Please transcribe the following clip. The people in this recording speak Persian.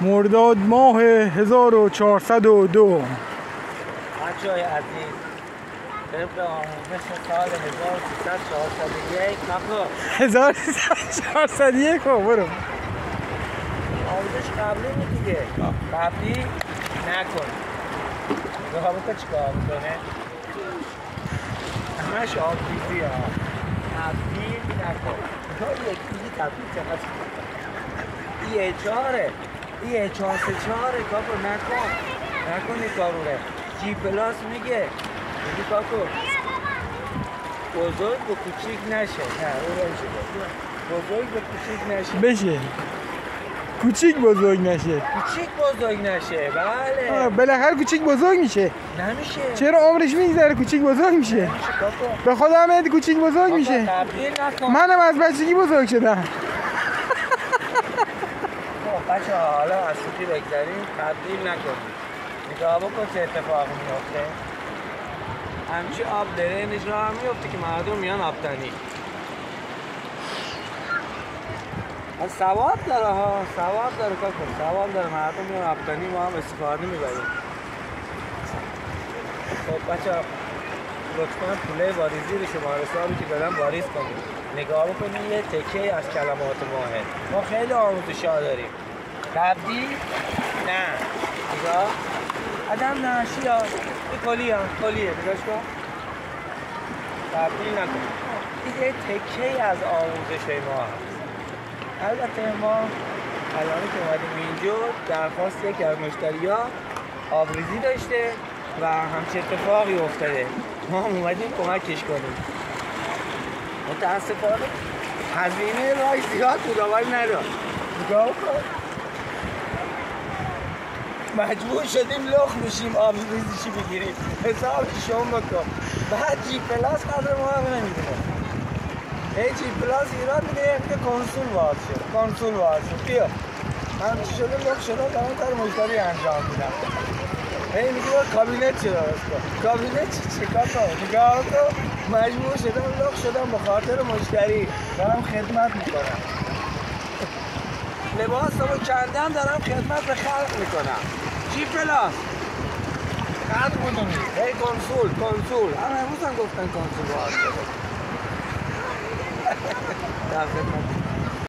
مرداد ماه 1402. بچه‌های عزیز، طبق آموزش سال 1301 نکن 1401 برو. آموزش قبلی بود دیگه. قبلی نکن. نگاه بکن چیکار میکنه. همش آبریزی ها. تبدیل نکن. نگاه یکی تبدیل چقدر ایه چهاره. ایه 434 کاکو نکن این کارونه. جی پلاس میگه کاکو بزرگ و کوچیک نشه. نه اون نمیشه. بزرگ و کوچیک نشه. بشه کوچیک بزرگ نشه. کوچیک بزرگ نشه. بله. بالاخره کوچیک بزرگ میشه. نمیشه. چرا عمرش میگذره کوچیک بزرگ میشه؟ نمیشه کاکو. به خدا هم کوچیک بزرگ میشه. تبدیل نکن. منم از بچگی بزرگ شدم. بچه حالا از سوتی بگذاریم تبدیل نکنیم. نگاه بکن چه اتفاقی میفته. همچی آب درینش را هم میفته که مردم میان آبتنی. ثواب داره ها، ثواب داره کاکو، ثواب داره. مردم میان آبتنی، ما هم استفاده میبریم. خب بچه لطفا پوله واریزی رو شماره حسابی که دادم واریز کنیم. نگاه بکنیم یه تکه از کلمات ماهه. ما خیلی آموزش‌ها داریم. تبدیل نه. نگاه آدم ناشی ها. این کلیه نگاهش کن. تبدیل نکن. این یه تکه از آموزش ما هست. البته ما الان که اومدیم اینجا درخواست یکی از مشتری‌ها آبریزی داشته و همچه اتفاقی افتاده. ما هم اومدیم کمکش کنیم. متاسفانه هزینه راهش زیاد بود ولی نداد. نگاه کن. مجبور شدیم لخ میشیم آبریزیشی بگیریم. حساب شما بکن. بعد جی پلاس قدر ما هم نمیدونه. جی پلاس ایران میگه کنسول وارد شد. بیا. همچی شده لخ شده دارم کار مشتری انجام میدم. میگه کابینت چرا درست کن. کابینت چی کار کن. نگاه کن. مجبور شدم لخ شدم به خاطر مشتری دارم خدمت میکنم. لباس رو کندم دارم خدمت به خلق میکنم. جی پلاس خلق بودونی کنسول همه امروز هم گفتن کنسول وارد شده. در خدمت